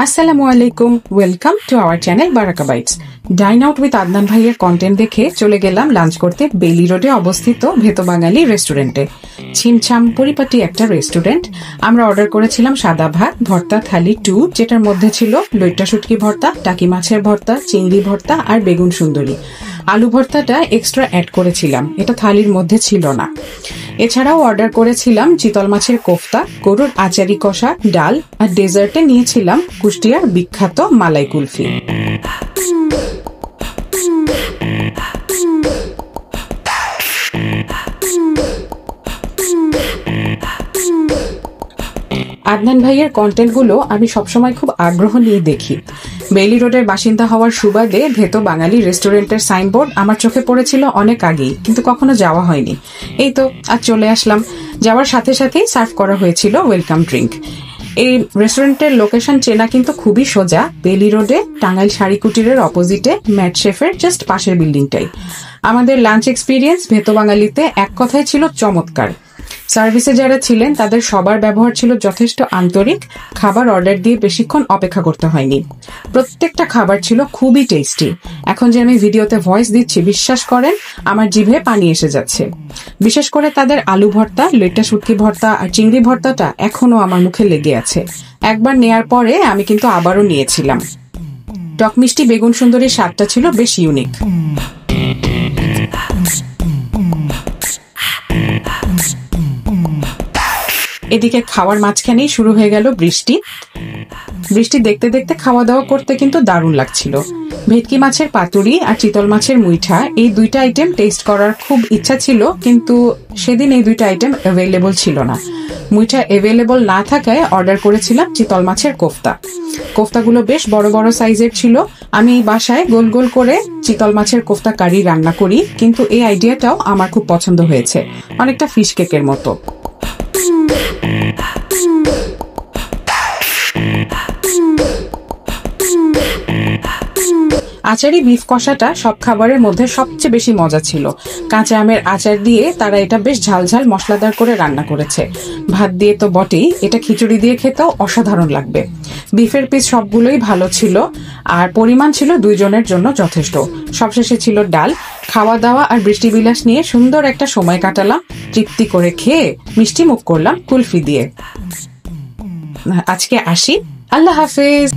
আসসালামু আলাইকুম, welcome to our channel Baraka Bites. Dine out with Adnan ভাইয়ের কন্টেন্ট দেখে চলে গেলাম লাঞ্চ করতে বেলি রোডে অবস্থিত ভেতো বাঙালি রেস্টুরেন্টে। ছিমছাম পরিপাটি একটা রেস্টুরেন্ট। আমরা অর্ডার করেছিলাম সাদা ভাত, ভর্তা থালি 2, যেটার মধ্যে ছিল লইট্টা শুটকি ভর্তা, টাকি মাছের ভর্তা, চিংড়ি ভর্তা আর বেগুন সুন্দরী। আলু ভর্তাটা এক্সট্রা অ্যাড করেছিলাম, এটা থালির মধ্যে ছিল না। এছাড়াও অর্ডার করেছিলাম চিতল মাছের কোফতা, গরুর আচারি কষা, ডাল আর ডেজার্টে নিয়েছিলাম কুষ্টিয়ার বিখ্যাত মালাই কুলফি। আদনান ভাইয়ের কন্টেন্টগুলো আমি সবসময় খুব আগ্রহ নিয়ে দেখি। বেলি রোডের বাসিন্দা হওয়ার সুবাদে ভেতো বাঙালি রেস্টুরেন্টের সাইনবোর্ড আমার চোখে পড়েছিল অনেক আগেই, কিন্তু কখনো যাওয়া হয়নি। এই তো আজ চলে আসলাম। যাওয়ার সাথে সাথেই সার্ভ করা হয়েছিল ওয়েলকাম ড্রিঙ্ক। এই রেস্টুরেন্টের লোকেশন চেনা কিন্তু খুবই সোজা। বেলি রোডে টাঙ্গাইল শাড়ি কুটিরের অপোজিটে ম্যাট শেফের জাস্ট পাশের বিল্ডিংটাই। আমাদের লাঞ্চ এক্সপিরিয়েন্স ভেতো বাঙালিতে এক কথায় ছিল চমৎকার। সার্ভিসে যারা ছিলেন তাদের সবার ব্যবহার ছিল যথেষ্ট আন্তরিক। খাবার অর্ডার দিয়ে বেশিক্ষণ অপেক্ষা করতে হয়নি। প্রত্যেকটা খাবার ছিল খুবই টেস্টি। এখন যে আমি ভিডিওতে ভয়েস দিচ্ছি, বিশ্বাস করেন আমার জিভে পানি এসে যাচ্ছে। বিশেষ করে তাদের আলু ভর্তা, লইট্টা শুটকি ভর্তা আর চিংড়ি ভর্তাটা এখনো আমার মুখে লেগে আছে। একবার নেয়ার পরে আমি কিন্তু আবারও নিয়েছিলাম। টক মিষ্টি বেগুন সুন্দরীর স্বাদটা ছিল বেশ ইউনিক। এদিকে খাওয়ার মাঝখানেই শুরু হয়ে গেল বৃষ্টি। বৃষ্টি দেখতে দেখতে খাওয়া দাওয়া করতে কিন্তু দারুণ লাগছিল। ভেটকি মাছের পাতুরি আর চিতল মাছের মুইঠা, এই দুইটা আইটেম টেস্ট করার খুব ইচ্ছা ছিল, কিন্তু সেদিন এই দুইটা আইটেম অ্যাভেলেবল ছিল না। মুইঠা অ্যাভেলেবল না থাকায় অর্ডার করেছিলাম চিতল মাছের কোফতা। কোফতাগুলো বেশ বড় বড় সাইজের ছিল। আমি বাসায় গোল গোল করে চিতল মাছের কোফতা কারি রান্না করি, কিন্তু এই আইডিয়াটাও আমার খুব পছন্দ হয়েছে, অনেকটা ফিশ কেকের মতো। আচারি বিফ কষাটা সব খাবারের মধ্যে সবচেয়ে বেশি মজা ছিল। কাঁচা আমের আচার দিয়ে তারা এটা বেশ ঝালঝাল মশলাদার করে রান্না করেছে। ভাত দিয়ে তো বটেই, এটা খিচুড়ি দিয়ে খেতেও অসাধারণ লাগবে। বিফের পিস সবগুলোই ভালো ছিল আর পরিমাণ ছিল 2 জনের জন্য যথেষ্ট। সবশেষে ছিল ডাল। খাওয়া দাওয়া আর বৃষ্টি বিলাস নিয়ে সুন্দর একটা সময় কাটালাম। তৃপ্তি করে খেয়ে মিষ্টি মুখ করলাম কুলফি দিয়ে। আজকে আসি, আল্লাহ হাফেজ।